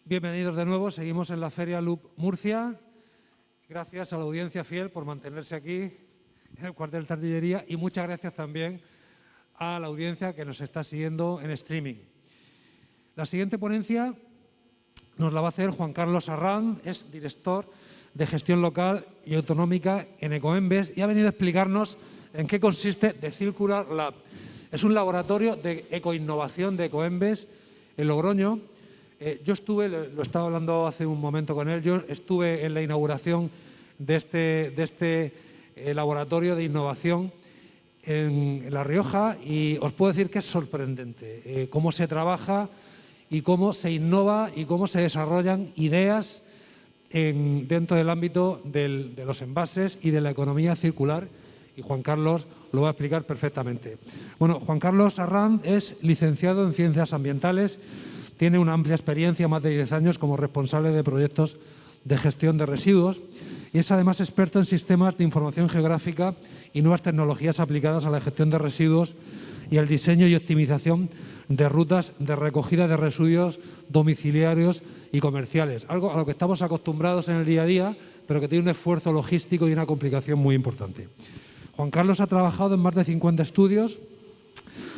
Bienvenidos de nuevo. Seguimos en la Feria Loop Murcia. Gracias a la audiencia fiel por mantenerse aquí en el cuartel de artillería y muchas gracias también a la audiencia que nos está siguiendo en streaming. La siguiente ponencia nos la va a hacer Juan Carlos Arranz, es director de gestión local y autonómica en Ecoembes y ha venido a explicarnos en qué consiste The Circular Lab. Es un laboratorio de ecoinnovación de Ecoembes en Logroño. Yo estuve, lo estaba hablando hace un momento con él, yo estuve en la inauguración de este laboratorio de innovación en La Rioja y os puedo decir que es sorprendente cómo se trabaja y cómo se innova y cómo se desarrollan ideas dentro del ámbito de los envases y de la economía circular, y Juan Carlos lo va a explicar perfectamente. Bueno, Juan Carlos Arranz es licenciado en Ciencias Ambientales, tiene una amplia experiencia, más de 10 años, como responsable de proyectos de gestión de residuos y es además experto en sistemas de información geográfica y nuevas tecnologías aplicadas a la gestión de residuos y al diseño y optimización de rutas de recogida de residuos domiciliarios y comerciales, algo a lo que estamos acostumbrados en el día a día, pero que tiene un esfuerzo logístico y una complicación muy importante. Juan Carlos ha trabajado en más de 50 estudios,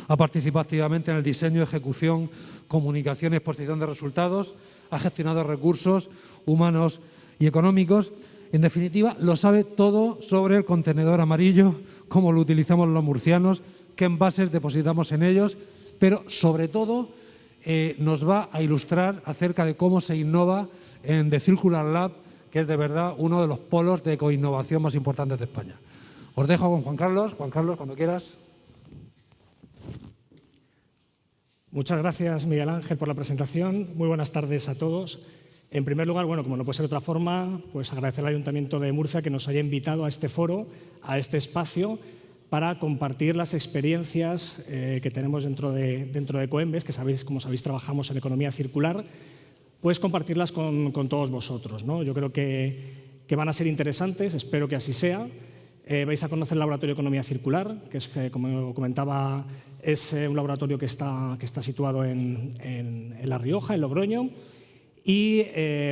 ha participado activamente en el diseño, ejecución, comunicación y exposición de resultados, ha gestionado recursos humanos y económicos. En definitiva, lo sabe todo sobre el contenedor amarillo, cómo lo utilizamos los murcianos, qué envases depositamos en ellos, pero sobre todo nos va a ilustrar acerca de cómo se innova en The Circular Lab, que es de verdad uno de los polos de ecoinnovación más importantes de España. Os dejo con Juan Carlos. Juan Carlos, cuando quieras. Muchas gracias, Miguel Ángel, por la presentación. Muy buenas tardes a todos. En primer lugar, bueno, como no puede ser de otra forma, pues agradecer al Ayuntamiento de Murcia que nos haya invitado a este foro, a este espacio, para compartir las experiencias que tenemos dentro de Ecoembes, que sabéis, como sabéis, trabajamos en economía circular, pues compartirlas con todos vosotros, ¿no? Yo creo que van a ser interesantes, espero que así sea. Vais a conocer el Laboratorio de Economía Circular, que es, como comentaba, es un laboratorio que está situado en La Rioja, en Logroño. Y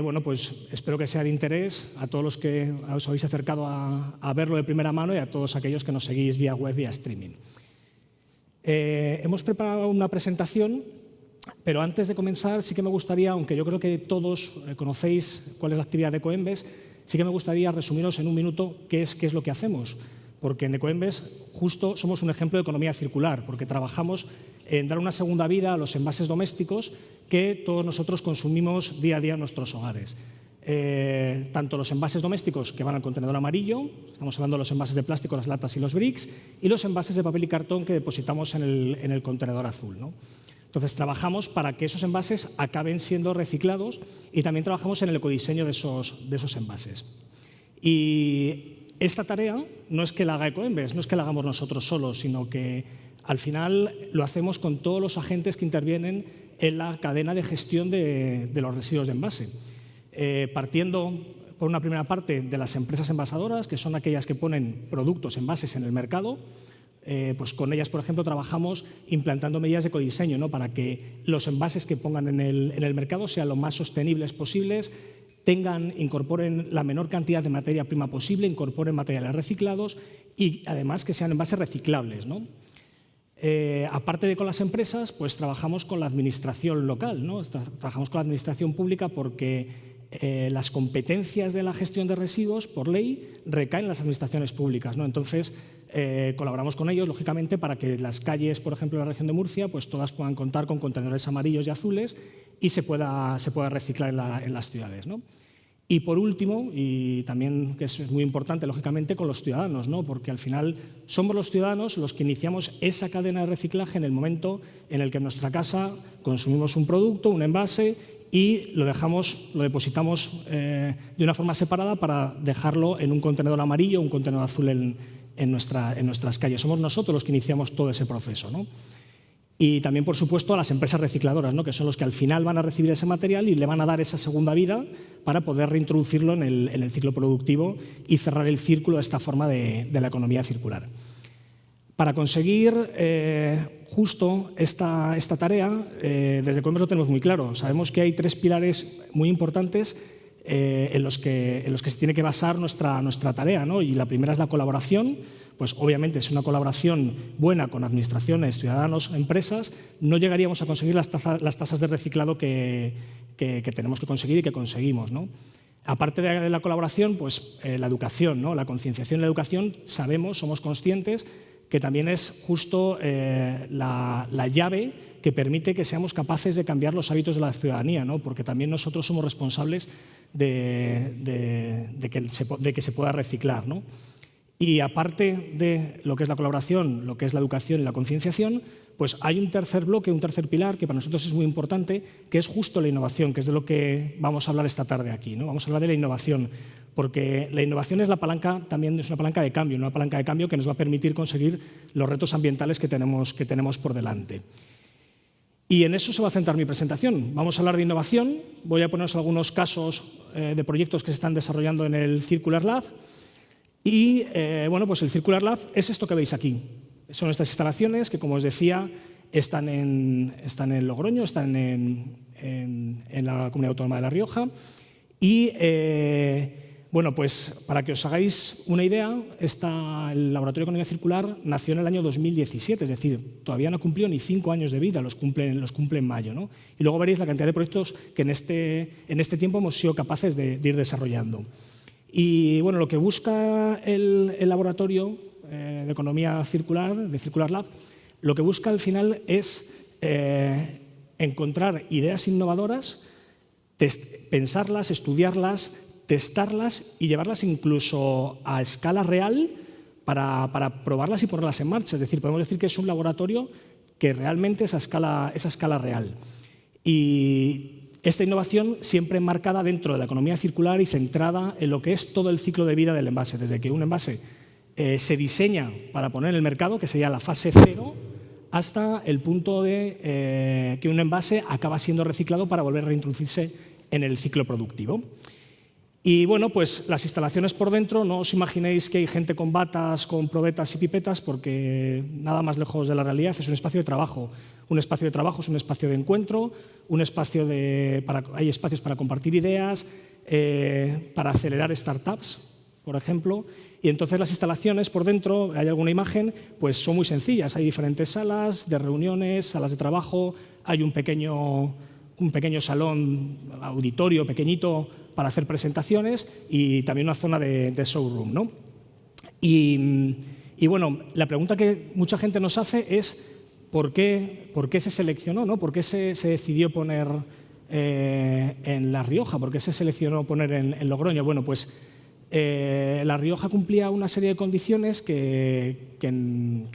bueno, pues espero que sea de interés a todos los que os habéis acercado a verlo de primera mano y a todos aquellos que nos seguís vía web, vía streaming. Hemos preparado una presentación, pero antes de comenzar sí que me gustaría, aunque yo creo que todos conocéis cuál es la actividad de Ecoembes, sí que me gustaría resumiros en un minuto qué es lo que hacemos, porque en Ecoembes justo somos un ejemplo de economía circular, porque trabajamos en dar una segunda vida a los envases domésticos que todos nosotros consumimos día a día en nuestros hogares. Tanto los envases domésticos que van al contenedor amarillo, estamos hablando de los envases de plástico, las latas y los bricks, y los envases de papel y cartón que depositamos en el contenedor azul, ¿no? Entonces, trabajamos para que esos envases acaben siendo reciclados y también trabajamos en el ecodiseño de esos envases. Y esta tarea no es que la haga Ecoembes, no es que la hagamos nosotros solos, sino que al final lo hacemos con todos los agentes que intervienen en la cadena de gestión de los residuos de envase. Partiendo por una primera parte de las empresas envasadoras, que son aquellas que ponen productos, envases en el mercado. Pues con ellas, por ejemplo, trabajamos implantando medidas de ecodiseño, ¿no? Para que los envases que pongan en el mercado sean lo más sostenibles posibles, incorporen la menor cantidad de materia prima posible, incorporen materiales reciclados y además que sean envases reciclables, ¿no? Aparte de con las empresas, pues trabajamos con la administración local, ¿no? Trabajamos con la administración pública porque las competencias de la gestión de residuos, por ley, recaen en las administraciones públicas, ¿no? Entonces, colaboramos con ellos, lógicamente, para que las calles, por ejemplo, de la región de Murcia, pues todas puedan contar con contenedores amarillos y azules y se pueda reciclar en las ciudades, ¿no? Y por último, y también que es muy importante, lógicamente, con los ciudadanos, ¿no? Porque al final somos los ciudadanos los que iniciamos esa cadena de reciclaje en el momento en el que en nuestra casa consumimos un producto, un envase, y lo depositamos de una forma separada para dejarlo en un contenedor amarillo o un contenedor azul en nuestras calles. Somos nosotros los que iniciamos todo ese proceso, ¿no? Y también, por supuesto, a las empresas recicladoras, ¿no? Que son los que al final van a recibir ese material y le van a dar esa segunda vida para poder reintroducirlo en el ciclo productivo y cerrar el círculo de esta forma de la economía circular. Para conseguir justo esta tarea, desde Coembes lo tenemos muy claro. Sabemos que hay 3 pilares muy importantes en los que se tiene que basar nuestra tarea, ¿no? Y la primera es la colaboración. Pues obviamente es una colaboración buena con administraciones, ciudadanos, empresas, no llegaríamos a conseguir las tasas de reciclado que tenemos que conseguir y que conseguimos, ¿no? Aparte de la colaboración, pues la educación, ¿no? La concienciación y la educación, somos conscientes que también es justo la llave que permite que seamos capaces de cambiar los hábitos de la ciudadanía, ¿no? Porque también nosotros somos responsables de que se pueda reciclar, ¿no? Y aparte de lo que es la colaboración, lo que es la educación y la concienciación, pues hay un tercer bloque, un tercer pilar que para nosotros es muy importante, que es justo la innovación, que es de lo que vamos a hablar esta tarde aquí, ¿no? Vamos a hablar de la innovación, porque la innovación es también es una palanca de cambio, una palanca de cambio que nos va a permitir conseguir los retos ambientales que tenemos por delante. Y en eso se va a centrar mi presentación. Vamos a hablar de innovación, voy a poneros algunos casos de proyectos que se están desarrollando en el Circular Lab. Y bueno, pues el Circular Lab es esto que veis aquí. Son estas instalaciones que, como os decía, están en Logroño, están en la Comunidad Autónoma de La Rioja. Y bueno, pues para que os hagáis una idea, el Laboratorio de Economía Circular nació en el año 2017, es decir, todavía no cumplió ni 5 años de vida, los cumple en mayo, ¿no? Y luego veréis la cantidad de proyectos que en este tiempo hemos sido capaces de ir desarrollando. Y bueno, lo que busca el laboratorio de economía circular, de Circular Lab, lo que busca al final es encontrar ideas innovadoras, pensarlas, estudiarlas, testarlas y llevarlas incluso a escala real para probarlas y ponerlas en marcha. Es decir, podemos decir que es un laboratorio que realmente es a escala real. Y esta innovación siempre enmarcada dentro de la economía circular y centrada en lo que es todo el ciclo de vida del envase, desde que un envase se diseña para poner en el mercado, que sería la fase 0, hasta el punto de que un envase acaba siendo reciclado para volver a reintroducirse en el ciclo productivo. Y bueno, pues las instalaciones por dentro, no os imaginéis que hay gente con batas, con probetas y pipetas, porque nada más lejos de la realidad. Es un espacio de trabajo. Un espacio de trabajo es un espacio de encuentro, hay espacios para compartir ideas, para acelerar startups, por ejemplo. Y entonces las instalaciones por dentro, hay alguna imagen, pues son muy sencillas. Hay diferentes salas de reuniones, salas de trabajo, hay un pequeño salón, auditorio pequeñito para hacer presentaciones y también una zona de showroom, ¿no? Y bueno, la pregunta que mucha gente nos hace es ¿por qué se seleccionó, ¿no? ¿Por qué se decidió poner en La Rioja? ¿Por qué se seleccionó poner en Logroño? Bueno, pues La Rioja cumplía una serie de condiciones que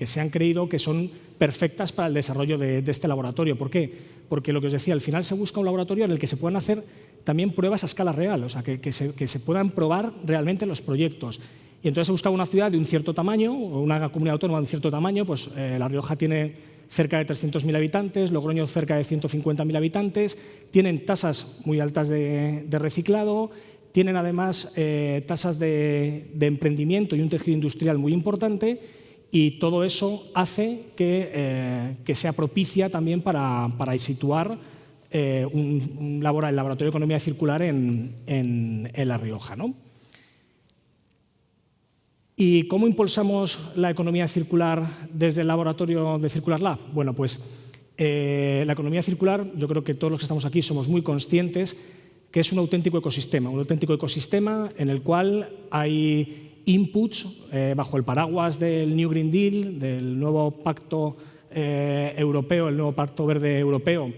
se han creído que son perfectas para el desarrollo de este laboratorio. ¿Por qué? Porque lo que os decía, al final se busca un laboratorio en el que se puedan hacer también pruebas a escala real, o sea, que se puedan probar realmente los proyectos. Y entonces se busca una ciudad de un cierto tamaño, o una comunidad autónoma de un cierto tamaño, pues La Rioja tiene cerca de 300.000 habitantes, Logroño cerca de 150.000 habitantes, tienen tasas muy altas de reciclado, tienen además tasas de emprendimiento y un tejido industrial muy importante, y todo eso hace que sea propicia también para situar el Laboratorio de Economía Circular en La Rioja, ¿no? ¿Y cómo impulsamos la economía circular desde el laboratorio de Circular Lab? Bueno, pues la economía circular, yo creo que todos los que estamos aquí somos muy conscientes que es un auténtico ecosistema en el cual hay inputs bajo el paraguas del New Green Deal, del nuevo pacto europeo, el nuevo pacto verde europeo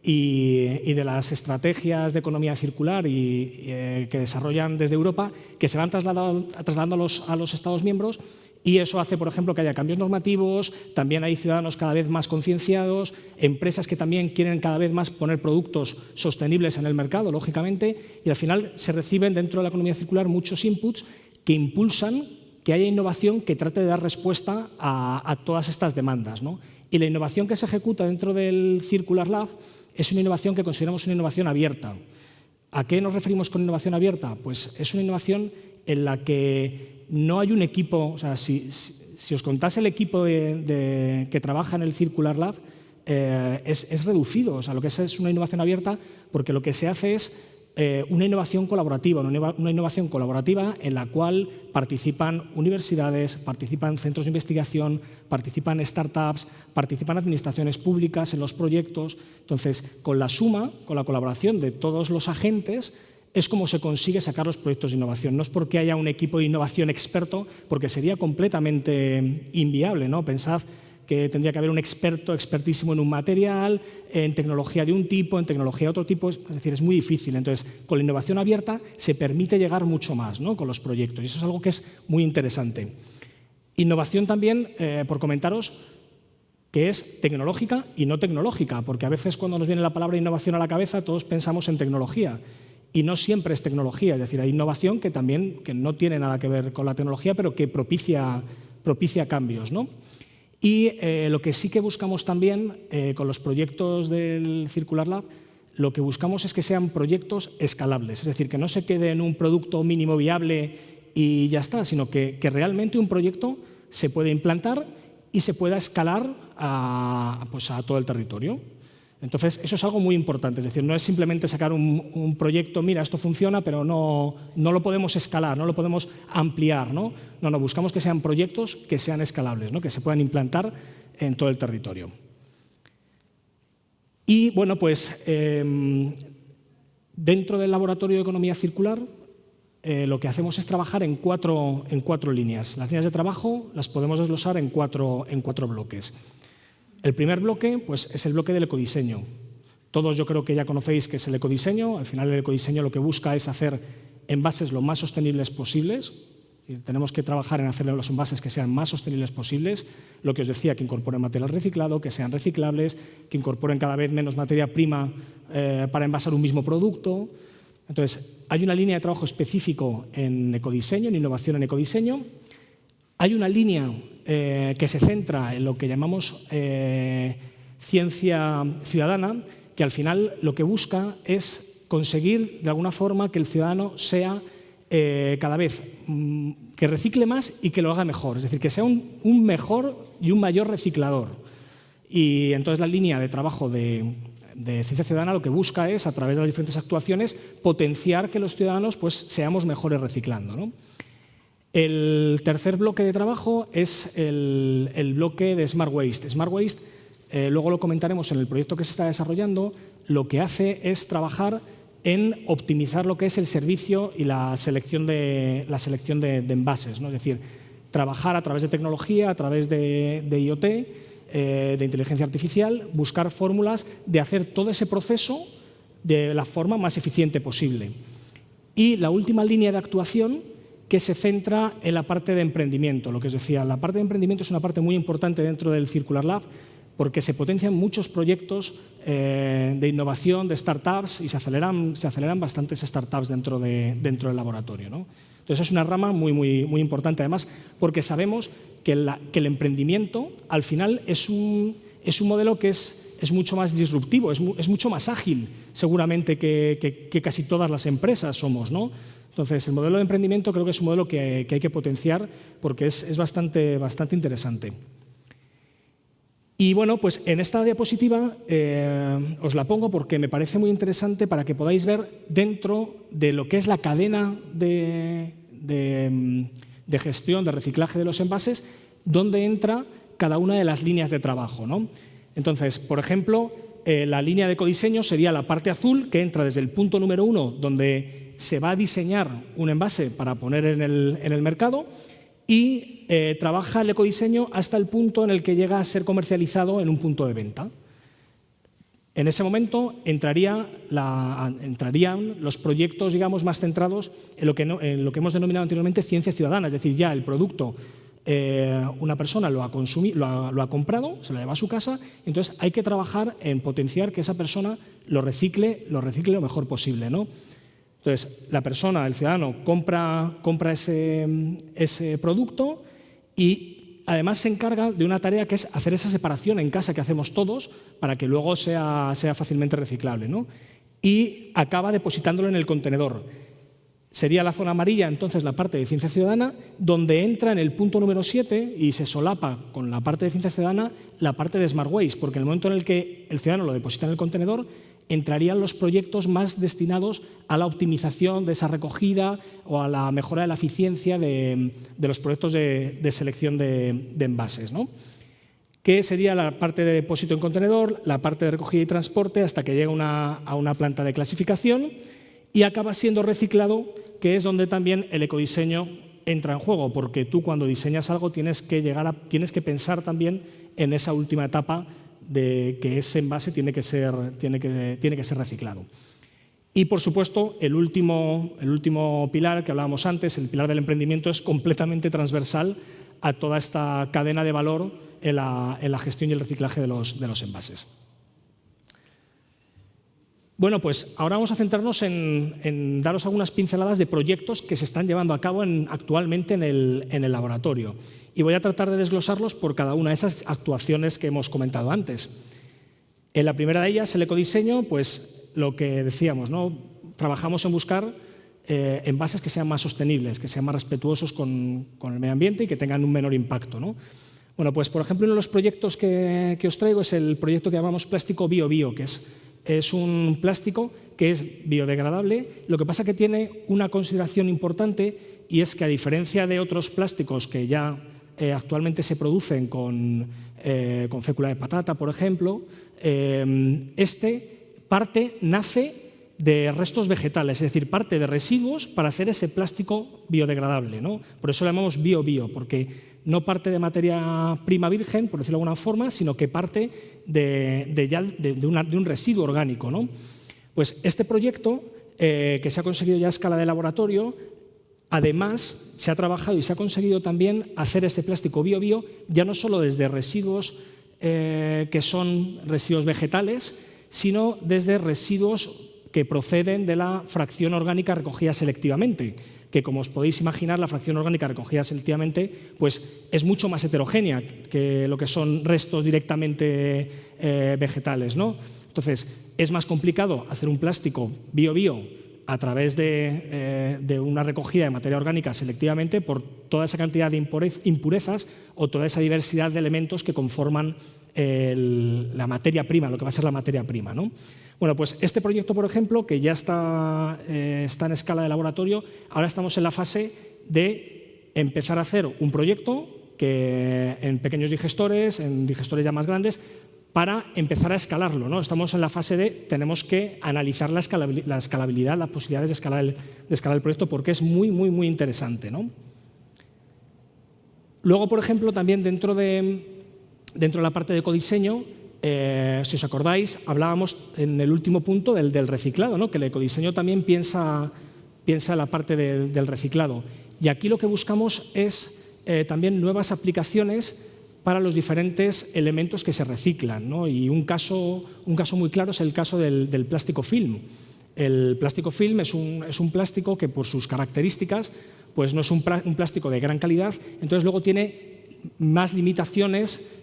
y de las estrategias de economía circular que desarrollan desde Europa, que se van trasladando a los Estados miembros, y eso hace, por ejemplo, que haya cambios normativos, también hay ciudadanos cada vez más concienciados, empresas que también quieren cada vez más poner productos sostenibles en el mercado, lógicamente, y al final se reciben dentro de la economía circular muchos inputs que impulsan que haya innovación que trate de dar respuesta a todas estas demandas, ¿no? Y la innovación que se ejecuta dentro del Circular Lab es una innovación que consideramos una innovación abierta. ¿A qué nos referimos con innovación abierta? Pues es una innovación en la que no hay un equipo, o sea, si Si os contase el equipo que trabaja en el Circular Lab, es reducido. O sea, lo que es una innovación abierta, porque lo que se hace es una innovación colaborativa, una innovación colaborativa en la cual participan universidades, participan centros de investigación, participan startups, participan administraciones públicas en los proyectos. Entonces, con la suma, con la colaboración de todos los agentes, es como se consigue sacar los proyectos de innovación. No es porque haya un equipo de innovación experto, porque sería completamente inviable, ¿no? Pensad que tendría que haber un experto, expertísimo en un material, en tecnología de un tipo, en tecnología de otro tipo, es decir, es muy difícil. Entonces, con la innovación abierta se permite llegar mucho más, ¿no? Con los proyectos, y eso es algo que es muy interesante. Innovación también, por comentaros, que es tecnológica y no tecnológica, porque a veces cuando nos viene la palabra innovación a la cabeza todos pensamos en tecnología, y no siempre es tecnología, es decir, hay innovación que no tiene nada que ver con la tecnología, pero que propicia cambios, ¿no? Y lo que sí que buscamos también con los proyectos del Circular Lab, lo que buscamos es que sean proyectos escalables, es decir, que no se quede en un producto mínimo viable y ya está, sino que realmente un proyecto se puede implantar y se pueda escalar a todo el territorio. Entonces, eso es algo muy importante, es decir, no es simplemente sacar un proyecto, mira, esto funciona, pero no lo podemos escalar, no lo podemos ampliar, ¿no? No, buscamos que sean proyectos que sean escalables, ¿no? Que se puedan implantar en todo el territorio. Y, bueno, pues, dentro del Laboratorio de Economía Circular, lo que hacemos es trabajar en cuatro líneas. Las líneas de trabajo las podemos desglosar en cuatro bloques. El primer bloque, pues, es el bloque del ecodiseño. Todos yo creo que ya conocéis qué es el ecodiseño. Al final el ecodiseño lo que busca es hacer envases lo más sostenibles posibles. Es decir, tenemos que trabajar en hacer los envases que sean más sostenibles posibles. Lo que os decía, que incorporen material reciclado, que sean reciclables, que incorporen cada vez menos materia prima para envasar un mismo producto. Entonces, hay una línea de trabajo específico en ecodiseño, en innovación en ecodiseño. Hay una línea que se centra en lo que llamamos ciencia ciudadana, que al final lo que busca es conseguir de alguna forma que el ciudadano sea cada vez que recicle más y que lo haga mejor, es decir, que sea un mejor y un mayor reciclador. Y entonces la línea de trabajo de ciencia ciudadana lo que busca es, a través de las diferentes actuaciones, potenciar que los ciudadanos pues, seamos mejores reciclando, ¿no? El tercer bloque de trabajo es el bloque de Smart Waste. Smart Waste, luego lo comentaremos en el proyecto que se está desarrollando, lo que hace es trabajar en optimizar lo que es el servicio y la selección de envases, ¿no? Es decir, trabajar a través de tecnología, a través de IoT, de inteligencia artificial, buscar fórmulas de hacer todo ese proceso de la forma más eficiente posible. Y la última línea de actuación, que se centra en la parte de emprendimiento. Lo que os decía, la parte de emprendimiento es una parte muy importante dentro del Circular Lab, porque se potencian muchos proyectos de innovación, de startups, y se aceleran bastantes startups dentro del laboratorio, ¿no? Entonces es una rama muy importante, además, porque sabemos que el emprendimiento al final es un modelo que es mucho más disruptivo, es mucho más ágil, seguramente, que casi todas las empresas somos, ¿no? Entonces, el modelo de emprendimiento creo que es un modelo que hay que potenciar porque es bastante interesante. Y bueno, pues en esta diapositiva os la pongo porque me parece muy interesante para que podáis ver dentro de lo que es la cadena de gestión, de reciclaje de los envases, dónde entra cada una de las líneas de trabajo, ¿no? Entonces, por ejemplo, la línea de ecodiseño sería la parte azul, que entra desde el punto número 1, donde se va a diseñar un envase para poner en el mercado, y trabaja el ecodiseño hasta el punto en el que llega a ser comercializado en un punto de venta. En ese momento entrarían los proyectos, digamos, más centrados en lo que hemos denominado anteriormente ciencia ciudadana, es decir, ya el producto una persona lo ha comprado, se lo lleva a su casa, entonces hay que trabajar en potenciar que esa persona lo recicle lo mejor posible, ¿no? Entonces, la persona, el ciudadano, compra ese producto y además se encarga de una tarea que es hacer esa separación en casa que hacemos todos para que luego sea fácilmente reciclable, ¿no? Y acaba depositándolo en el contenedor. Sería la zona amarilla, entonces, la parte de ciencia ciudadana, donde entra en el punto número 7 y se solapa con la parte de ciencia ciudadana la parte de Smart Waste, porque en el momento en el que el ciudadano lo deposita en el contenedor, entrarían los proyectos más destinados a la optimización de esa recogida o a la mejora de la eficiencia de los proyectos de selección de envases, ¿no? Que sería la parte de depósito en contenedor, la parte de recogida y transporte, hasta que llega a una planta de clasificación y acaba siendo reciclado, que es donde también el ecodiseño entra en juego, porque tú cuando diseñas algo tienes que pensar también en esa última etapa de que ese envase tiene que ser reciclado. Y, por supuesto, el último pilar que hablábamos antes, el pilar del emprendimiento, es completamente transversal a toda esta cadena de valor en la gestión y el reciclaje de los envases. Bueno, pues ahora vamos a centrarnos en daros algunas pinceladas de proyectos que se están llevando a cabo actualmente en el laboratorio. Y voy a tratar de desglosarlos por cada una de esas actuaciones que hemos comentado antes. En la primera de ellas, el ecodiseño, pues lo que decíamos, ¿no? Trabajamos en buscar envases que sean más sostenibles, que sean más respetuosos con el medio ambiente y que tengan un menor impacto, ¿no? Bueno, pues por ejemplo, uno de los proyectos que os traigo es el proyecto que llamamos plástico bio-bio, que es un plástico que es biodegradable. Lo que pasa es que tiene una consideración importante, y es que, a diferencia de otros plásticos que ya actualmente se producen con fécula de patata, por ejemplo, nace de restos vegetales, es decir, parte de residuos para hacer ese plástico biodegradable, ¿no? Por eso lo llamamos bio-bio, porque no parte de materia prima virgen, por decirlo de alguna forma, sino que parte de un residuo orgánico, ¿no? Pues este proyecto, que se ha conseguido ya a escala de laboratorio, además se ha trabajado y se ha conseguido también hacer este plástico bio-bio ya no solo desde residuos que son residuos vegetales, sino desde residuos que proceden de la fracción orgánica recogida selectivamente, que, como os podéis imaginar, la fracción orgánica recogida selectivamente pues, es mucho más heterogénea que lo que son restos directamente vegetales, ¿no? Entonces, es más complicado hacer un plástico bio-bio a través de una recogida de materia orgánica selectivamente por toda esa cantidad de impurezas o toda esa diversidad de elementos que conforman la materia prima, lo que va a ser la materia prima, ¿no? Bueno, pues este proyecto, por ejemplo, que ya está en escala de laboratorio, ahora estamos en la fase de empezar a hacer un proyecto que en pequeños digestores, en digestores ya más grandes, para empezar a escalarlo, ¿no? Estamos en la fase de tenemos que analizar la escalabilidad, las posibilidades de escalar el proyecto, porque es muy, muy, muy interesante, ¿no? Luego, por ejemplo, también dentro de la parte de ecodiseño, si os acordáis, hablábamos en el último punto del reciclado, ¿no? Que el ecodiseño también piensa la parte del reciclado. Y aquí lo que buscamos es también nuevas aplicaciones para los diferentes elementos que se reciclan, ¿no? Y un caso muy claro es el caso del plástico film. El plástico film es un plástico que, por sus características, pues no es un plástico de gran calidad, entonces luego tiene más limitaciones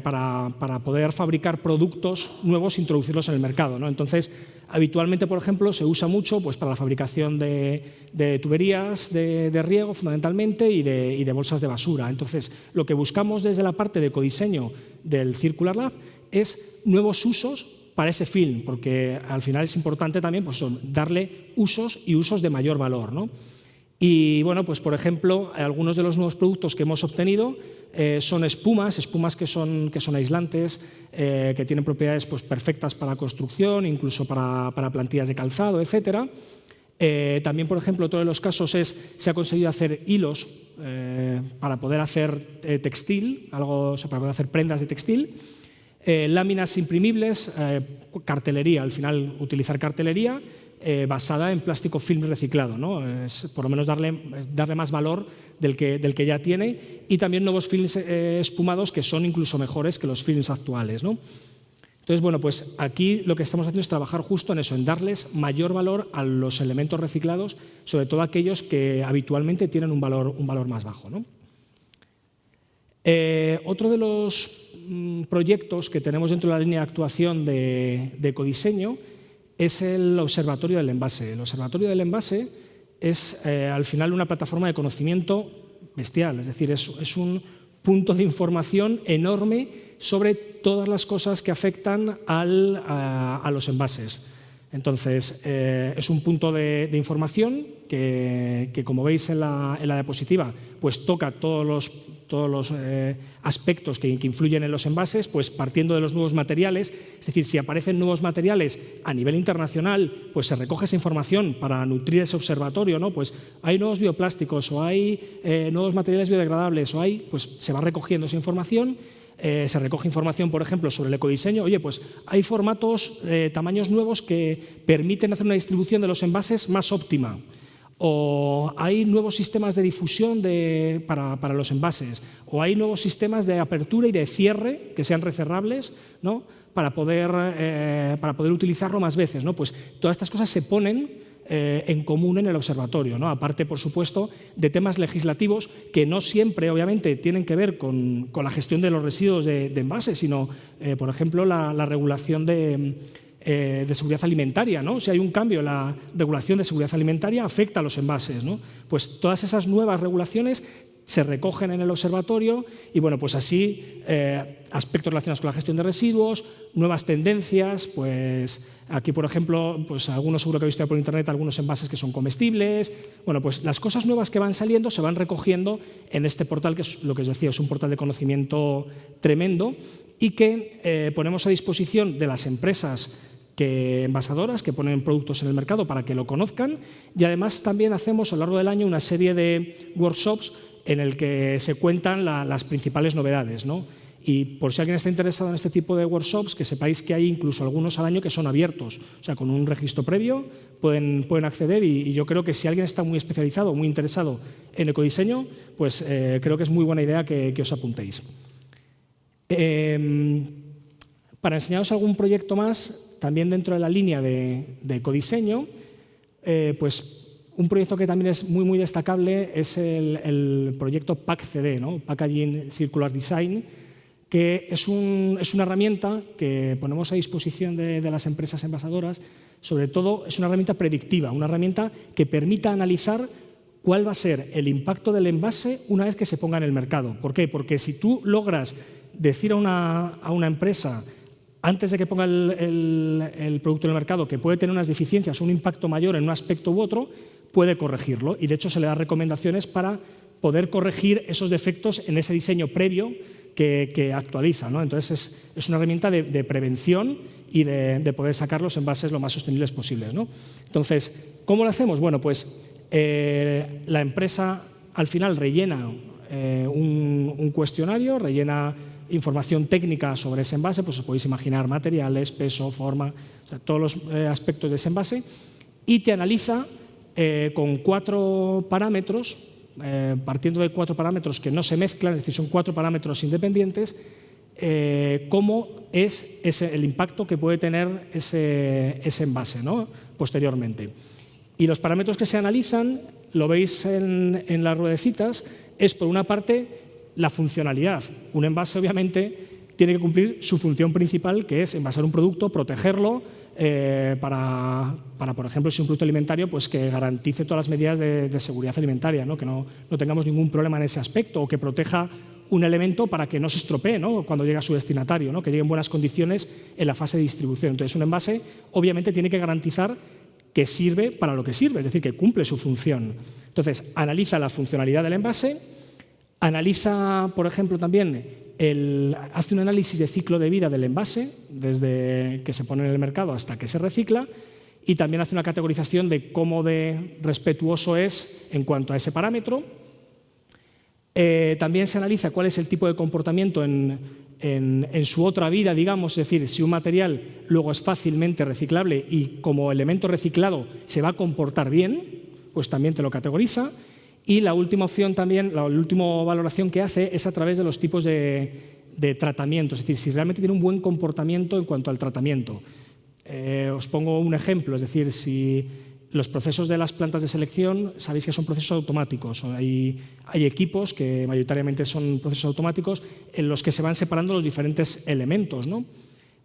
para poder fabricar productos nuevos e introducirlos en el mercado, ¿no? Entonces, habitualmente, por ejemplo, se usa mucho pues, para la fabricación de tuberías de riego, fundamentalmente, y de bolsas de basura. Entonces, lo que buscamos desde la parte de ecodiseño del Circular Lab es nuevos usos para ese film, porque al final es importante también pues, darle usos y usos de mayor valor, ¿no? Y, bueno, pues por ejemplo, algunos de los nuevos productos que hemos obtenido son espumas que son aislantes, que tienen propiedades pues, perfectas para construcción, incluso para plantillas de calzado, etc. También, por ejemplo, otro de los casos se ha conseguido hacer hilos para poder hacer textil, para poder hacer prendas de textil, láminas imprimibles, cartelería, al final utilizar cartelería, basada en plástico film reciclado, ¿no? Es por lo menos darle más valor del que ya tiene, y también nuevos films espumados que son incluso mejores que los films actuales, ¿no? Entonces, bueno, pues aquí lo que estamos haciendo es trabajar justo en eso, en darles mayor valor a los elementos reciclados, sobre todo aquellos que habitualmente tienen un valor más bajo, ¿no? Otro de los proyectos que tenemos dentro de la línea de actuación de ecodiseño es el Observatorio del Envase. El Observatorio del Envase es al final una plataforma de conocimiento bestial, es decir, es un punto de información enorme sobre todas las cosas que afectan a los envases. Entonces, es un punto de información que, como veis en la diapositiva, pues toca todos los aspectos que influyen en los envases, pues partiendo de los nuevos materiales. Es decir, si aparecen nuevos materiales a nivel internacional, pues se recoge esa información para nutrir ese observatorio, ¿no? Pues hay nuevos bioplásticos o hay nuevos materiales biodegradables o pues se va recogiendo esa información. Se recoge información, por ejemplo, sobre el ecodiseño. Oye, pues hay formatos, tamaños nuevos que permiten hacer una distribución de los envases más óptima. O hay nuevos sistemas de difusión para los envases. O hay nuevos sistemas de apertura y de cierre que sean recerrables, ¿no? para poder utilizarlo más veces, ¿no? Pues todas estas cosas se ponen en común en el observatorio, ¿no? Aparte, por supuesto, de temas legislativos que no siempre, obviamente, tienen que ver con la gestión de los residuos de envases, sino, por ejemplo, la regulación de seguridad alimentaria, ¿no? Si hay un cambio en la regulación de seguridad alimentaria, afecta a los envases, ¿no? Pues todas esas nuevas regulaciones se recogen en el observatorio y, bueno, pues así aspectos relacionados con la gestión de residuos, nuevas tendencias, pues aquí, por ejemplo, pues algunos seguro que habéis visto por internet algunos envases que son comestibles. Bueno, pues las cosas nuevas que van saliendo se van recogiendo en este portal, que es lo que os decía, es un portal de conocimiento tremendo y que ponemos a disposición de las empresas envasadoras que ponen productos en el mercado para que lo conozcan, y además también hacemos a lo largo del año una serie de workshops en el que se cuentan las principales novedades, ¿no? Y por si alguien está interesado en este tipo de workshops, que sepáis que hay incluso algunos al año que son abiertos, o sea, con un registro previo pueden acceder, y yo creo que si alguien está muy especializado, muy interesado en ecodiseño, pues creo que es muy buena idea que os apuntéis. Para enseñaros algún proyecto más, también dentro de la línea de ecodiseño, pues un proyecto que también es muy destacable es el proyecto PACCD, ¿no? Packaging Circular Design, que es una herramienta que ponemos a disposición de las empresas envasadoras. Sobre todo es una herramienta predictiva, una herramienta que permita analizar cuál va a ser el impacto del envase una vez que se ponga en el mercado. ¿Por qué? Porque si tú logras decir a una empresa antes de que ponga el producto en el mercado que puede tener unas deficiencias o un impacto mayor en un aspecto u otro, puede corregirlo, y de hecho se le da recomendaciones para poder corregir esos defectos en ese diseño previo que actualiza, ¿no? Entonces es una herramienta de prevención y de poder sacar los envases lo más sostenibles posibles, ¿no? Entonces, ¿cómo lo hacemos? Bueno, pues la empresa al final rellena un cuestionario, rellena información técnica sobre ese envase, pues os podéis imaginar materiales, peso, forma, o sea, todos los aspectos de ese envase, y te analiza con 4 parámetros, partiendo de 4 parámetros que no se mezclan, es decir, son 4 parámetros independientes, cómo es el impacto que puede tener ese envase, ¿no? Posteriormente. Y los parámetros que se analizan, lo veis en las ruedecitas, es por una parte la funcionalidad. Un envase, obviamente, tiene que cumplir su función principal, que es envasar un producto, protegerlo, para, por ejemplo, si es un producto alimentario, pues que garantice todas las medidas de seguridad alimentaria, ¿no? Que no tengamos ningún problema en ese aspecto, o que proteja un elemento para que no se estropee, ¿no? Cuando llegue a su destinatario, ¿no? Que llegue en buenas condiciones en la fase de distribución. Entonces, un envase, obviamente, tiene que garantizar que sirve para lo que sirve, es decir, que cumple su función. Entonces, analiza la funcionalidad del envase, analiza, por ejemplo, también hace un análisis de ciclo de vida del envase, desde que se pone en el mercado hasta que se recicla, y también hace una categorización de cómo de respetuoso es en cuanto a ese parámetro. También se analiza cuál es el tipo de comportamiento en su otra vida, digamos, es decir, si un material luego es fácilmente reciclable y como elemento reciclado se va a comportar bien, pues también te lo categoriza. Y la última opción también, la última valoración que hace es a través de los tipos de tratamiento, es decir, si realmente tiene un buen comportamiento en cuanto al tratamiento. Os pongo un ejemplo, es decir, si los procesos de las plantas de selección, sabéis que son procesos automáticos. Hay equipos que mayoritariamente son procesos automáticos en los que se van separando los diferentes elementos, ¿no?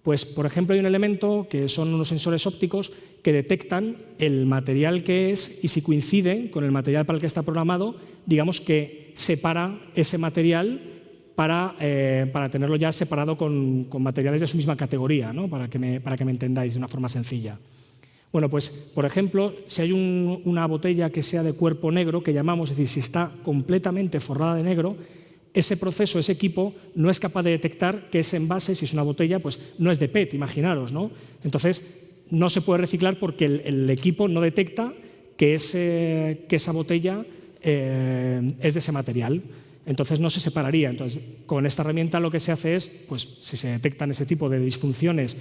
Pues, por ejemplo, hay un elemento que son unos sensores ópticos que detectan el material que es y si coincide con el material para el que está programado, digamos que separa ese material para tenerlo ya separado con materiales de su misma categoría, ¿no? para que me entendáis de una forma sencilla. Bueno, pues, por ejemplo, si hay una botella que sea de cuerpo negro, que llamamos, es decir, si está completamente forrada de negro, ese proceso, ese equipo, no es capaz de detectar que ese envase, si es una botella, pues no es de PET, imaginaros, ¿no? Entonces, no se puede reciclar porque el equipo no detecta que esa botella es de ese material. Entonces, no se separaría. Entonces, con esta herramienta lo que se hace es, pues, si se detectan ese tipo de disfunciones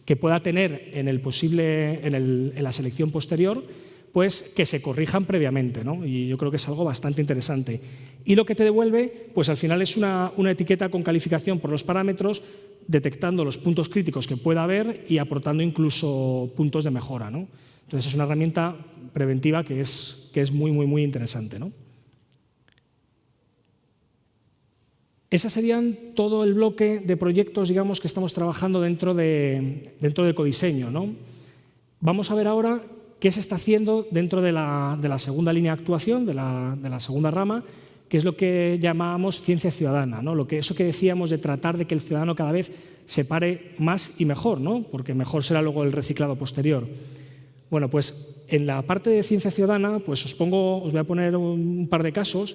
que pueda tener en la selección posterior, pues que se corrijan previamente, ¿no? Y yo creo que es algo bastante interesante. Y lo que te devuelve, pues al final es una etiqueta con calificación por los parámetros, detectando los puntos críticos que pueda haber y aportando incluso puntos de mejora, ¿no? Entonces es una herramienta preventiva que es muy, muy, muy interesante, ¿no? Ese serían todo el bloque de proyectos, digamos, que estamos trabajando dentro de ecodiseño, ¿no? Vamos a ver ahora qué se está haciendo dentro de la segunda línea de actuación, de la segunda rama, que es lo que llamábamos ciencia ciudadana, ¿no? Eso que decíamos de tratar de que el ciudadano cada vez se pare más y mejor, ¿no? Porque mejor será luego el reciclado posterior. Bueno, pues en la parte de ciencia ciudadana, pues os voy a poner un par de casos.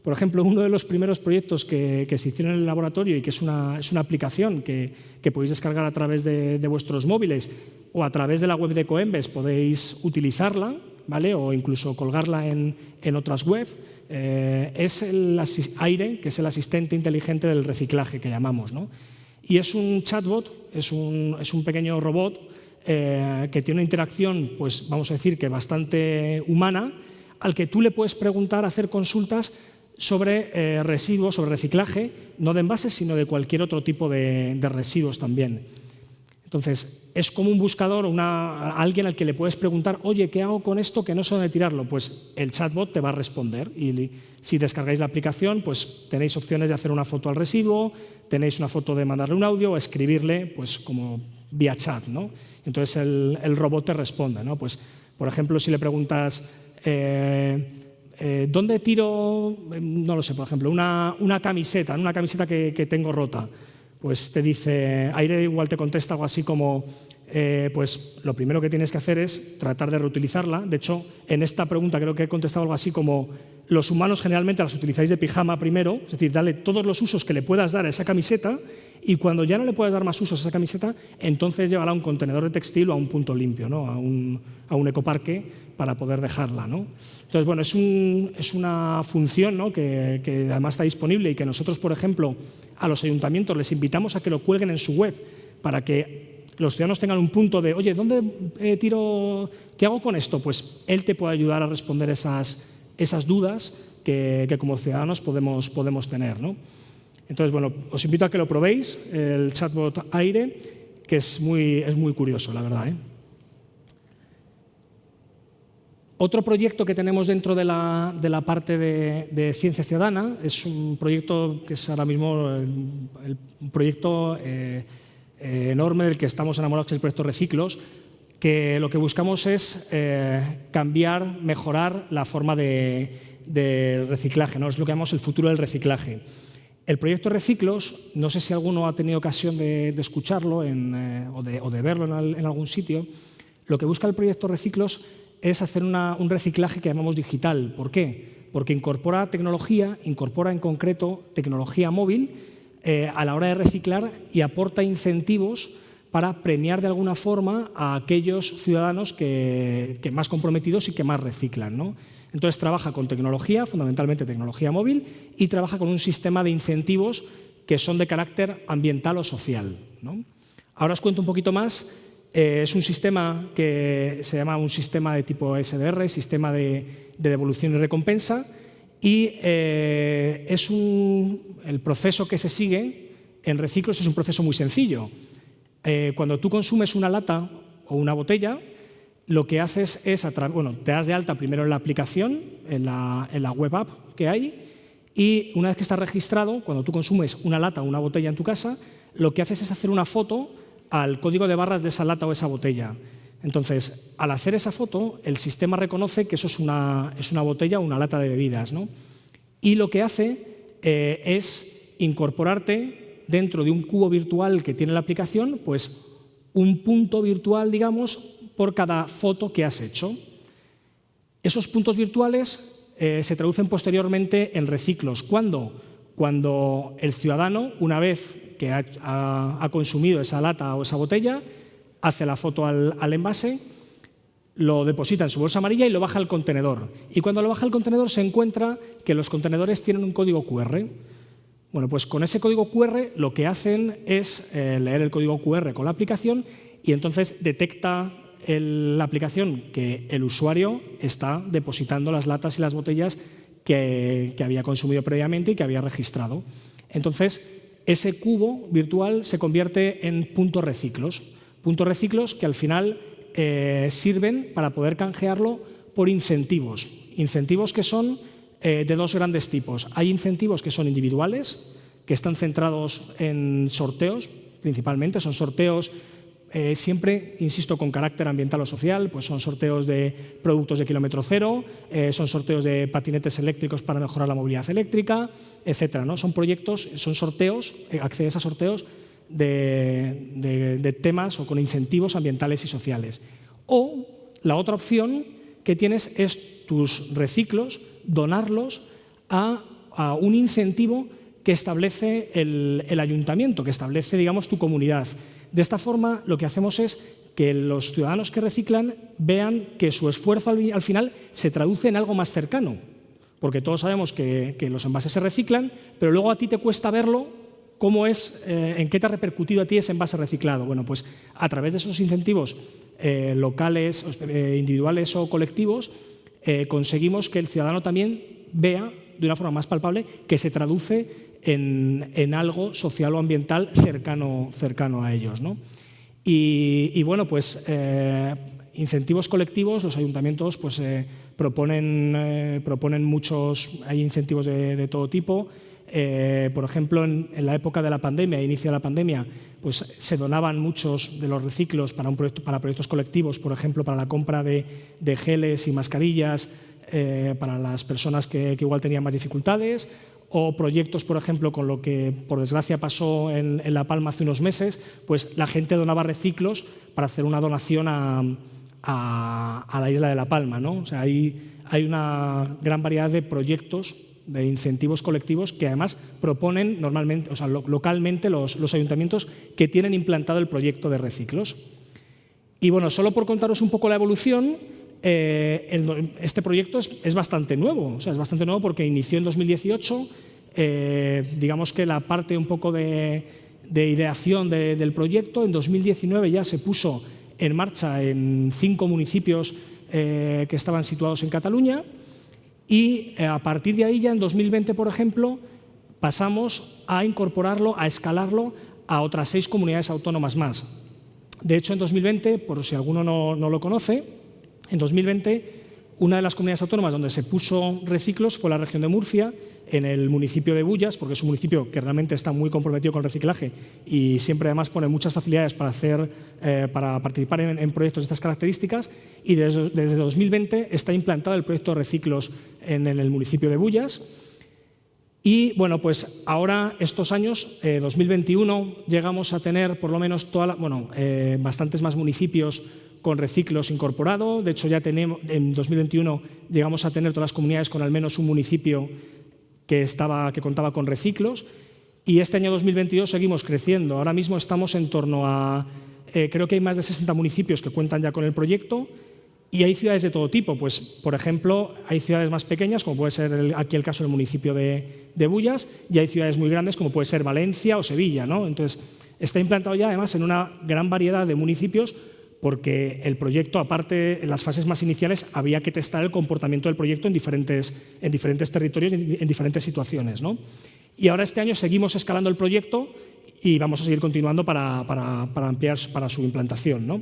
Por ejemplo, uno de los primeros proyectos que se hicieron en el laboratorio y que es una aplicación que podéis descargar a través de vuestros móviles o a través de la web de Ecoembes podéis utilizarla, ¿vale? O incluso colgarla en otras webs, es el Aire, que es el asistente inteligente del reciclaje que llamamos, ¿no? Y es un chatbot, es un pequeño robot que tiene una interacción, pues vamos a decir que bastante humana, al que tú le puedes preguntar, hacer consultas sobre residuos, sobre reciclaje, no de envases, sino de cualquier otro tipo de residuos también. Entonces, es como un buscador, alguien al que le puedes preguntar, oye, ¿qué hago con esto que no sé dónde tirarlo? Pues el chatbot te va a responder y si descargáis la aplicación, pues tenéis opciones de hacer una foto al residuo, tenéis una foto de mandarle un audio o escribirle, pues como vía chat, ¿no? Entonces el robot te responde, ¿no? Pues, por ejemplo, si le preguntas ¿dónde tiro, no lo sé, por ejemplo, una camiseta que tengo rota? Pues te dice, Aire igual te contesta algo así como, pues lo primero que tienes que hacer es tratar de reutilizarla. De hecho, en esta pregunta creo que he contestado algo así como, los humanos generalmente las utilizáis de pijama primero, es decir, dale todos los usos que le puedas dar a esa camiseta y cuando ya no le puedas dar más usos a esa camiseta, entonces llévala a un contenedor de textil o a un punto limpio, ¿no? a un ecoparque para poder dejarla, ¿no? Entonces, bueno, es una función, ¿no? que además está disponible y que nosotros, por ejemplo, a los ayuntamientos les invitamos a que lo cuelguen en su web para que los ciudadanos tengan un punto de, oye, ¿dónde tiro? ¿Qué hago con esto? Pues él te puede ayudar a responder esas dudas que como ciudadanos podemos tener, ¿no? Entonces, bueno, os invito a que lo probéis, el chatbot Aire, que es muy curioso, la verdad, ¿eh? Otro proyecto que tenemos dentro de la parte de ciencia ciudadana es un proyecto que es ahora mismo el proyecto enorme del que estamos enamorados, que es el proyecto Reciclos, que lo que buscamos es cambiar, mejorar la forma de reciclaje, ¿no? Es lo que llamamos el futuro del reciclaje. El proyecto Reciclos, no sé si alguno ha tenido ocasión de escucharlo o de verlo en algún sitio, lo que busca el proyecto Reciclos es hacer un reciclaje que llamamos digital. ¿Por qué? Porque incorpora tecnología, incorpora en concreto tecnología móvil a la hora de reciclar y aporta incentivos para premiar de alguna forma a aquellos ciudadanos que más comprometidos y que más reciclan, ¿no? Entonces trabaja con tecnología, fundamentalmente tecnología móvil, y trabaja con un sistema de incentivos que son de carácter ambiental o social, ¿no? Ahora os cuento un poquito más. Es un sistema que se llama un sistema de tipo SDR, sistema de devolución y recompensa, y el proceso que se sigue en Reciclos es un proceso muy sencillo. Cuando tú consumes una lata o una botella, lo que haces es, te das de alta primero en la aplicación, en la web app que hay, y una vez que estás registrado, cuando tú consumes una lata o una botella en tu casa, lo que haces es hacer una foto al código de barras de esa lata o esa botella. Entonces, al hacer esa foto, el sistema reconoce que eso es una botella o una lata de bebidas, ¿no? Y lo que hace es incorporarte dentro de un cubo virtual que tiene la aplicación, pues un punto virtual, digamos, por cada foto que has hecho. Esos puntos virtuales se traducen posteriormente en reciclos. ¿Cuándo? Cuando el ciudadano, una vez que ha consumido esa lata o esa botella, hace la foto al envase, lo deposita en su bolsa amarilla y lo baja al contenedor. Y cuando lo baja al contenedor se encuentra que los contenedores tienen un código QR. Bueno, pues con ese código QR lo que hacen es leer el código QR con la aplicación y entonces detecta la aplicación que el usuario está depositando las latas y las botellas que había consumido previamente y que había registrado. Entonces, ese cubo virtual se convierte en puntos reciclos que al final sirven para poder canjearlo por incentivos. Incentivos que son de dos grandes tipos. Hay incentivos que son individuales, que están centrados en sorteos, principalmente. Son sorteos siempre, insisto, con carácter ambiental o social, pues son sorteos de productos de kilómetro cero, son sorteos de patinetes eléctricos para mejorar la movilidad eléctrica, etcétera, ¿no? Son proyectos, son sorteos, accedes a sorteos de temas o con incentivos ambientales y sociales. O la otra opción que tienes es tus reciclos, donarlos a un incentivo que establece el ayuntamiento, que establece, digamos, tu comunidad. De esta forma, lo que hacemos es que los ciudadanos que reciclan vean que su esfuerzo al final se traduce en algo más cercano, porque todos sabemos que los envases se reciclan, pero luego a ti te cuesta verlo cómo es, en qué te ha repercutido a ti ese envase reciclado. Bueno, pues a través de esos incentivos locales, individuales o colectivos, conseguimos que el ciudadano también vea de una forma más palpable que se traduce en algo social o ambiental cercano a ellos, ¿no? Y bueno, pues incentivos colectivos, los ayuntamientos pues, proponen muchos, hay incentivos de todo tipo. Por ejemplo, en la época de la pandemia, inicio de la pandemia, pues se donaban muchos de los reciclos para proyectos colectivos, por ejemplo, para la compra de geles y mascarillas para las personas que igual tenían más dificultades, o proyectos, por ejemplo, con lo que por desgracia pasó en La Palma hace unos meses, pues la gente donaba reciclos para hacer una donación a la isla de La Palma, ¿no? O sea, hay una gran variedad de proyectos, de incentivos colectivos que además proponen normalmente, o sea, localmente los ayuntamientos que tienen implantado el proyecto de reciclos. Y bueno, solo por contaros un poco la evolución, este proyecto es bastante nuevo, o sea, es bastante nuevo porque inició en 2018, digamos que la parte un poco de ideación del proyecto, en 2019 ya se puso en marcha en 5 municipios que estaban situados en Cataluña. Y a partir de ahí ya en 2020, por ejemplo, pasamos a incorporarlo, a escalarlo a otras 6 comunidades autónomas más. De hecho, en 2020, por si alguno no lo conoce, en 2020 una de las comunidades autónomas donde se puso reciclos fue la región de Murcia, en el municipio de Bullas, porque es un municipio que realmente está muy comprometido con el reciclaje y siempre además pone muchas facilidades para participar en proyectos de estas características, y desde 2020 está implantado el proyecto de reciclos en el municipio de Bullas. Y bueno, pues ahora estos años, 2021, llegamos a tener por lo menos bastantes más municipios con reciclos incorporado. De hecho, ya tenemos, en 2021 llegamos a tener todas las comunidades con al menos un municipio que contaba con reciclos. Y este año 2022 seguimos creciendo. Ahora mismo estamos en torno a, creo que hay más de 60 municipios que cuentan ya con el proyecto, y hay ciudades de todo tipo. Pues, por ejemplo, hay ciudades más pequeñas, como puede ser aquí el caso del municipio de Bullas, y hay ciudades muy grandes, como puede ser Valencia o Sevilla, ¿no? Entonces, está implantado ya además en una gran variedad de municipios, porque el proyecto, aparte, en las fases más iniciales, había que testar el comportamiento del proyecto en diferentes territorios, en diferentes situaciones, ¿no? Y ahora este año seguimos escalando el proyecto y vamos a seguir continuando para ampliar para su implantación, ¿no?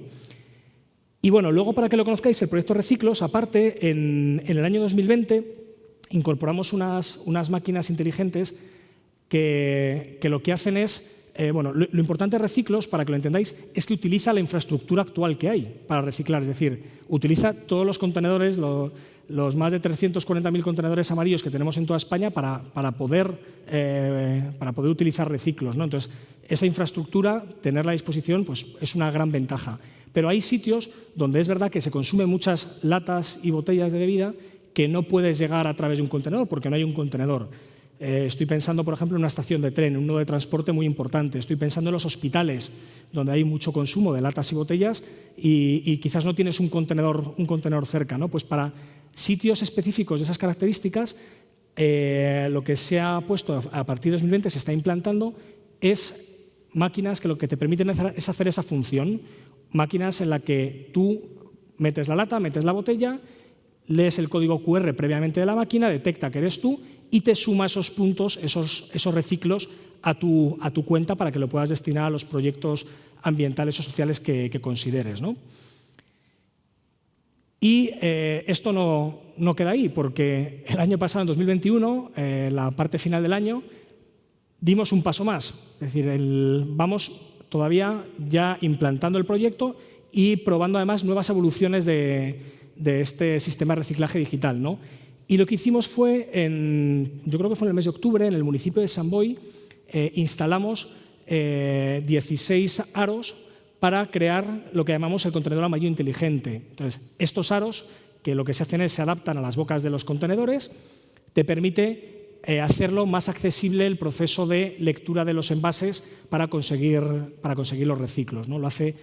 Y bueno, luego, para que lo conozcáis, el proyecto Reciclos, aparte, en el año 2020 incorporamos unas máquinas inteligentes que lo que hacen es bueno, lo importante de Reciclos, para que lo entendáis, es que utiliza la infraestructura actual que hay para reciclar. Es decir, utiliza todos los contenedores, los más de 340.000 contenedores amarillos que tenemos en toda España para poder utilizar Reciclos, ¿no? Entonces, esa infraestructura, tenerla a disposición, pues, es una gran ventaja. Pero hay sitios donde es verdad que se consumen muchas latas y botellas de bebida que no puedes llegar a través de un contenedor porque no hay un contenedor. Estoy pensando, por ejemplo, en una estación de tren, un nodo de transporte muy importante. Estoy pensando en los hospitales, donde hay mucho consumo de latas y botellas y quizás no tienes un contenedor cerca, ¿no? Pues para sitios específicos de esas características, lo que se ha puesto a partir de 2020, se está implantando, es máquinas que lo que te permiten es hacer esa función. Máquinas en las que tú metes la lata, metes la botella, lees el código QR previamente de la máquina, detecta que eres tú y te suma esos puntos, esos reciclos a tu cuenta para que lo puedas destinar a los proyectos ambientales o sociales que consideres, ¿no? Y esto no queda ahí, porque el año pasado, en 2021, la parte final del año, dimos un paso más. Es decir, vamos todavía ya implantando el proyecto y probando además nuevas evoluciones de este sistema de reciclaje digital, ¿no? Y lo que hicimos fue, yo creo que fue en el mes de octubre, en el municipio de Sant Boi, instalamos 16 aros para crear lo que llamamos el contenedor amarillo inteligente. Entonces, estos aros, que lo que se hacen es se adaptan a las bocas de los contenedores, te permite hacerlo más accesible el proceso de lectura de los envases para conseguir los reciclos, ¿no? Lo hace,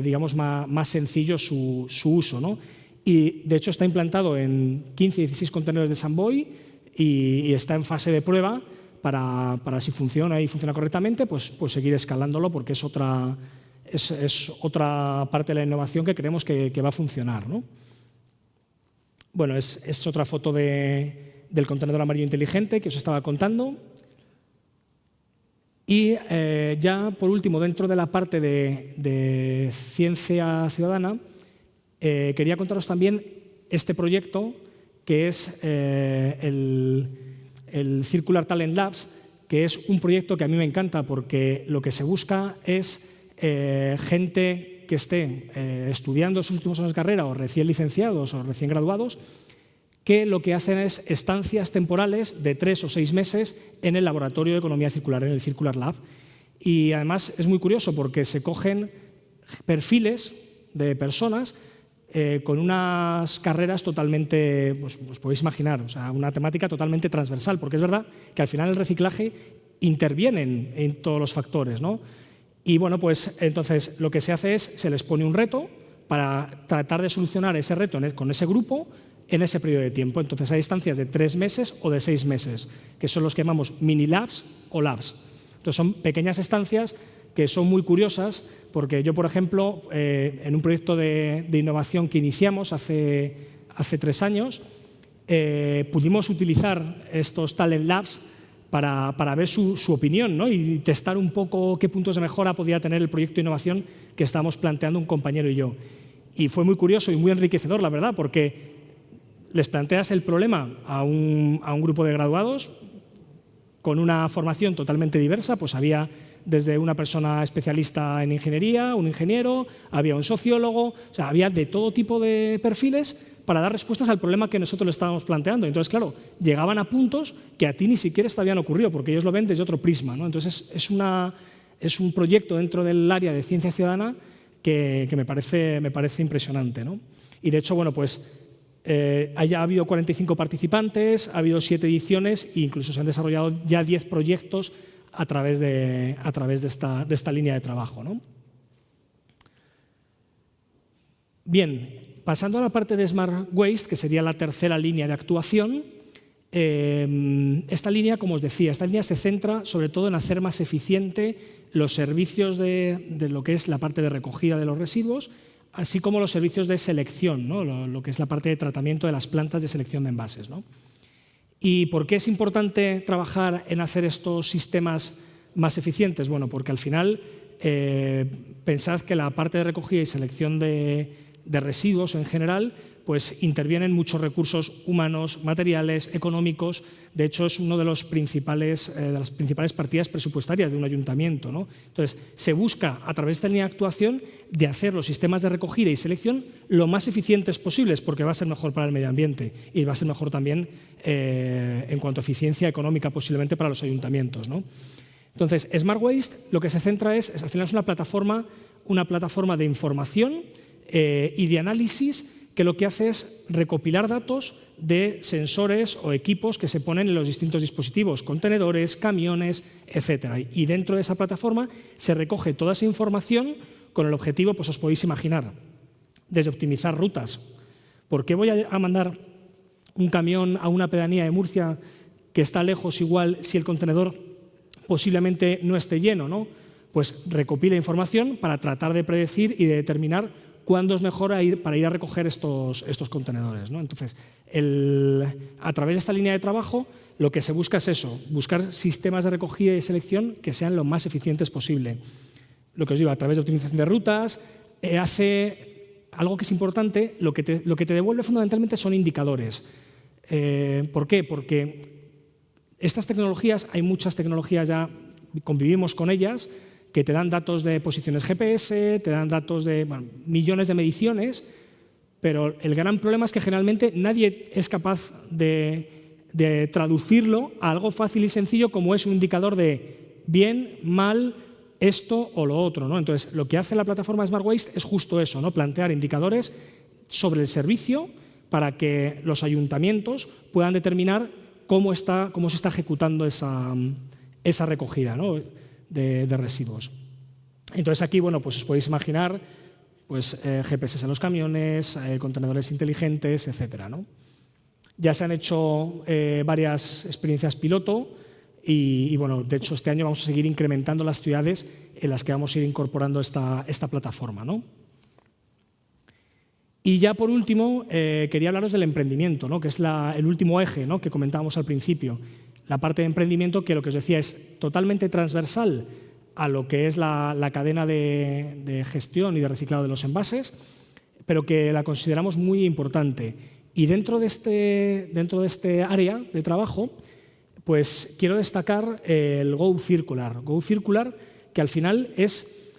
digamos, más sencillo su uso, ¿no? Y, de hecho, está implantado en 15 y 16 contenedores de Sant Boi y está en fase de prueba para si funciona y funciona correctamente, pues seguir escalándolo, porque es otra parte de la innovación que creemos que va a funcionar, ¿no? Bueno, es otra foto del contenedor amarillo inteligente que os estaba contando. Y ya, por último, dentro de la parte de ciencia ciudadana, quería contaros también este proyecto que es el Circular Talent Labs, que es un proyecto que a mí me encanta porque lo que se busca es gente que esté estudiando sus últimos años de carrera o recién licenciados o recién graduados, que lo que hacen es estancias temporales de 3 o 6 meses en el laboratorio de economía circular, en el Circular Lab. Y además es muy curioso porque se cogen perfiles de personas con unas carreras totalmente, pues podéis imaginar, o sea, una temática totalmente transversal, porque es verdad que al final el reciclaje interviene en todos los factores, ¿no? Y bueno, pues entonces lo que se hace es, se les pone un reto para tratar de solucionar ese reto con ese grupo en ese periodo de tiempo. Entonces hay estancias de 3 meses o de 6 meses, que son los que llamamos mini labs o labs. Entonces son pequeñas estancias que son muy curiosas, porque yo, por ejemplo, en un proyecto de innovación que iniciamos hace 3 años, pudimos utilizar estos Talent Labs para ver su opinión, ¿no? Y testar un poco qué puntos de mejora podía tener el proyecto de innovación que estábamos planteando un compañero y yo. Y fue muy curioso y muy enriquecedor, la verdad, porque les planteas el problema a un grupo de graduados con una formación totalmente diversa, pues había desde una persona especialista en ingeniería, un ingeniero, había un sociólogo, o sea, había de todo tipo de perfiles para dar respuestas al problema que nosotros le estábamos planteando. Entonces, claro, llegaban a puntos que a ti ni siquiera te habían ocurrido, porque ellos lo ven desde otro prisma, ¿no? Entonces, es un proyecto dentro del área de ciencia ciudadana que me parece impresionante, ¿no? Y, de hecho, bueno, pues ha habido 45 participantes, ha habido 7 ediciones e incluso se han desarrollado ya 10 proyectos a través de esta línea de trabajo, ¿no? Bien, pasando a la parte de Smart Waste, que sería la tercera línea de actuación, esta línea, como os decía, se centra sobre todo en hacer más eficiente los servicios de lo que es la parte de recogida de los residuos, así como los servicios de selección, ¿no? Lo que es la parte de tratamiento de las plantas de selección de envases, ¿no? ¿Y por qué es importante trabajar en hacer estos sistemas más eficientes? Bueno, porque al final pensad que la parte de recogida y selección de residuos en general pues intervienen muchos recursos humanos, materiales, económicos. De hecho, es una de las principales partidas presupuestarias de un ayuntamiento, ¿no? Entonces, se busca, a través de esta línea de actuación, de hacer los sistemas de recogida y selección lo más eficientes posibles, porque va a ser mejor para el medio ambiente y va a ser mejor también en cuanto a eficiencia económica, posiblemente para los ayuntamientos, ¿no? Entonces, Smart Waste lo que se centra al final es una plataforma de información y de análisis que lo que hace es recopilar datos de sensores o equipos que se ponen en los distintos dispositivos, contenedores, camiones, etc. Y dentro de esa plataforma se recoge toda esa información con el objetivo, pues os podéis imaginar, desde optimizar rutas. ¿Por qué voy a mandar un camión a una pedanía de Murcia que está lejos igual si el contenedor posiblemente no esté lleno, ¿no? Pues recopila información para tratar de predecir y de determinar cuándo es mejor para ir a recoger estos contenedores, ¿no? Entonces, a través de esta línea de trabajo, lo que se busca es eso, buscar sistemas de recogida y selección que sean lo más eficientes posible. Lo que os digo, a través de optimización de rutas, hace algo que es importante, lo que te devuelve fundamentalmente son indicadores. ¿Por qué? Porque estas tecnologías, hay muchas tecnologías ya, convivimos con ellas, que te dan datos de posiciones GPS, te dan datos de millones de mediciones, pero el gran problema es que generalmente nadie es capaz de traducirlo a algo fácil y sencillo como es un indicador de bien, mal, esto o lo otro, ¿no? Entonces, lo que hace la plataforma Smart Waste es justo eso, ¿no? Plantear indicadores sobre el servicio para que los ayuntamientos puedan determinar cómo se está ejecutando esa recogida, ¿no? de residuos. Entonces aquí, bueno, pues os podéis imaginar pues, GPS en los camiones, contenedores inteligentes, etcétera, ¿no? Ya se han hecho varias experiencias piloto y, bueno, de hecho este año vamos a seguir incrementando las ciudades en las que vamos a ir incorporando esta plataforma, ¿no? Y ya por último, quería hablaros del emprendimiento, ¿no? Que es el último eje, ¿no? Que comentábamos al principio. La parte de emprendimiento que lo que os decía es totalmente transversal a lo que es la cadena de gestión y de reciclado de los envases, pero que la consideramos muy importante. Y dentro de este área de trabajo, pues quiero destacar el Go Circular. Go Circular, que al final es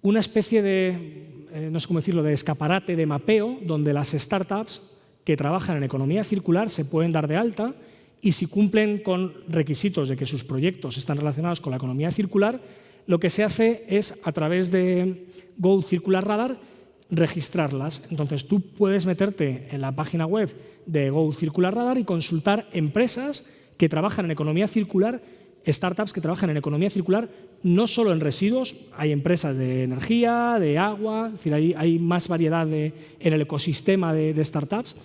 una especie de, no sé cómo decirlo, de escaparate, de mapeo, donde las startups que trabajan en economía circular se pueden dar de alta y si cumplen con requisitos de que sus proyectos están relacionados con la economía circular, lo que se hace es, a través de Go Circular Radar, registrarlas. Entonces, tú puedes meterte en la página web de Go Circular Radar y consultar empresas que trabajan en economía circular, startups que trabajan en economía circular, no solo en residuos, hay empresas de energía, de agua, es decir, hay más variedad en el ecosistema de startups.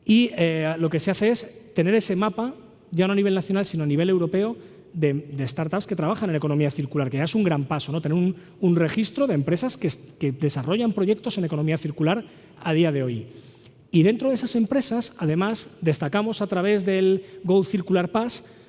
Y lo que se hace es tener ese mapa, ya no a nivel nacional, sino a nivel europeo, de startups que trabajan en economía circular, que ya es un gran paso, ¿no? Tener un registro de empresas que desarrollan proyectos en economía circular a día de hoy. Y dentro de esas empresas, además, destacamos a través del Go Circular Pass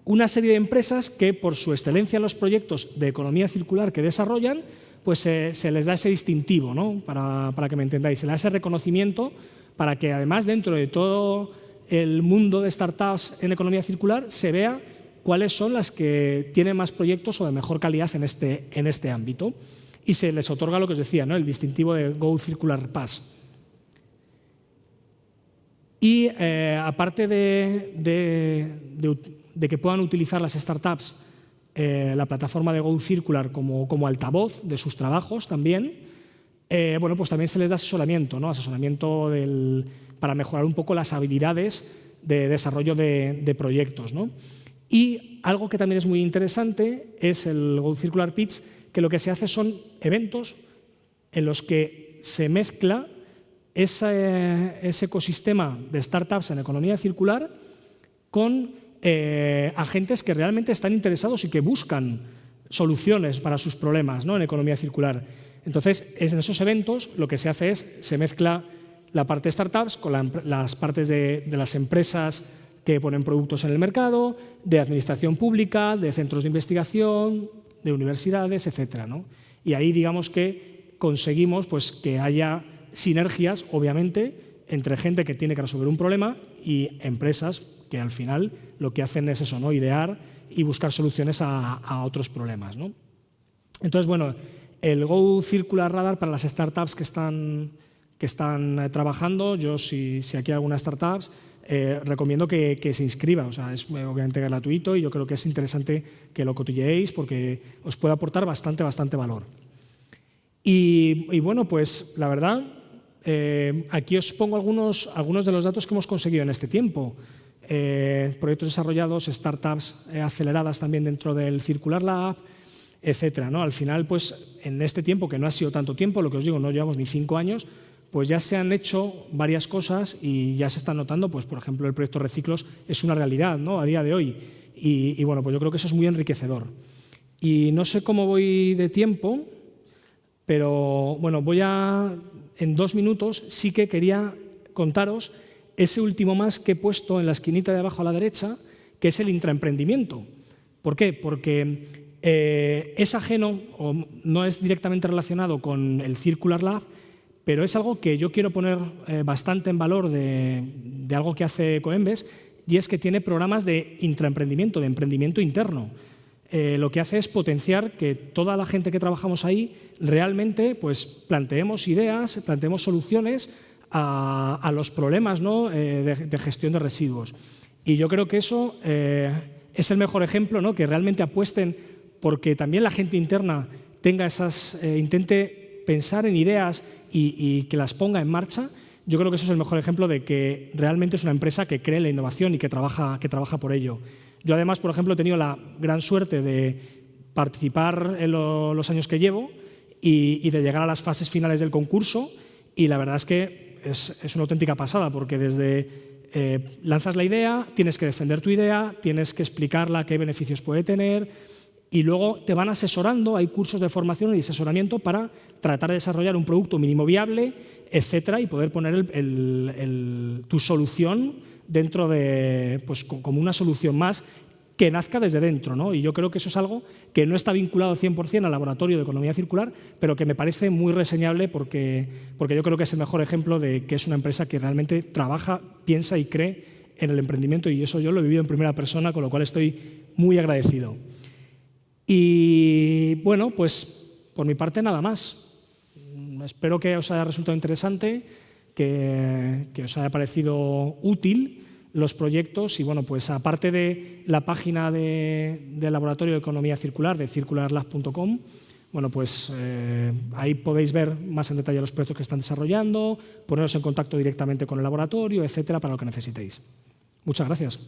una serie de empresas que, por su excelencia en los proyectos de economía circular que desarrollan, pues se les da ese distintivo, ¿no? Para que me entendáis, se les da ese reconocimiento para que además dentro de todo el mundo de startups en economía circular se vea cuáles son las que tienen más proyectos o de mejor calidad en este ámbito. Y se les otorga lo que os decía, ¿no? El distintivo de Go Circular Pass. Y aparte de que puedan utilizar las startups la plataforma de Go Circular como altavoz de sus trabajos también, bueno, pues también se les da asesoramiento, ¿no? Asesoramiento para mejorar un poco las habilidades de desarrollo de proyectos, ¿no? Y algo que también es muy interesante es el Go Circular Pitch, que lo que se hace son eventos en los que se mezcla ese ecosistema de startups en economía circular con agentes que realmente están interesados y que buscan soluciones para sus problemas, ¿no? En economía circular. Entonces, en esos eventos lo que se hace es, se mezcla la parte de startups con las partes de las empresas que ponen productos en el mercado, de administración pública, de centros de investigación, de universidades, etcétera, ¿no? Y ahí digamos que conseguimos pues, que haya sinergias, obviamente, entre gente que tiene que resolver un problema y empresas que al final lo que hacen es eso, ¿no? Idear y buscar soluciones a otros problemas, ¿no? Entonces, bueno, el Go Circular Radar para las startups que están trabajando, yo si aquí hay alguna startup, recomiendo que se inscriba. O sea, es obviamente gratuito y yo creo que es interesante que lo cotilleéis porque os puede aportar bastante valor. Y bueno, pues la verdad, aquí os pongo algunos de los datos que hemos conseguido en este tiempo. Proyectos desarrollados, startups aceleradas también dentro del Circular Lab, etcétera, ¿no? Al final, pues en este tiempo, que no ha sido tanto tiempo, lo que os digo, no llevamos ni 5 años, pues ya se han hecho varias cosas y ya se están notando, pues por ejemplo, el proyecto Reciclos es una realidad, ¿no? A día de hoy. Y bueno, pues yo creo que eso es muy enriquecedor. Y no sé cómo voy de tiempo, pero bueno, en 2 minutos sí que quería contaros ese último más que he puesto en la esquinita de abajo a la derecha, que es el intraemprendimiento. ¿Por qué? Porque es ajeno o no es directamente relacionado con el Circular Lab, pero es algo que yo quiero poner bastante en valor de algo que hace Coembes, y es que tiene programas de intraemprendimiento, de emprendimiento interno. Lo que hace es potenciar que toda la gente que trabajamos ahí realmente pues, planteemos ideas, planteemos soluciones a los problemas, ¿no? de gestión de residuos. Y yo creo que eso es el mejor ejemplo, ¿no? Que realmente apuesten porque también la gente interna tenga intente pensar en ideas y que las ponga en marcha. Yo creo que eso es el mejor ejemplo de que realmente es una empresa que cree en la innovación y que trabaja por ello. Yo además, por ejemplo, he tenido la gran suerte de participar en los años que llevo y de llegar a las fases finales del concurso, y la verdad es que es una auténtica pasada porque desde lanzas la idea, tienes que defender tu idea, tienes que explicarla qué beneficios puede tener, y luego te van asesorando, hay cursos de formación y asesoramiento para tratar de desarrollar un producto mínimo viable, etcétera, y poder poner tu solución dentro de, pues, como una solución más que nazca desde dentro, ¿no? Y yo creo que eso es algo que no está vinculado 100% al laboratorio de economía circular, pero que me parece muy reseñable porque yo creo que es el mejor ejemplo de que es una empresa que realmente trabaja, piensa y cree en el emprendimiento, y eso yo lo he vivido en primera persona, con lo cual estoy muy agradecido. Y bueno, pues por mi parte nada más. Espero que os haya resultado interesante, que os haya parecido útil los proyectos, y bueno, pues aparte de la página del Laboratorio de Economía Circular, de circularlab.com, bueno, pues ahí podéis ver más en detalle los proyectos que están desarrollando, poneros en contacto directamente con el laboratorio, etcétera, para lo que necesitéis. Muchas gracias.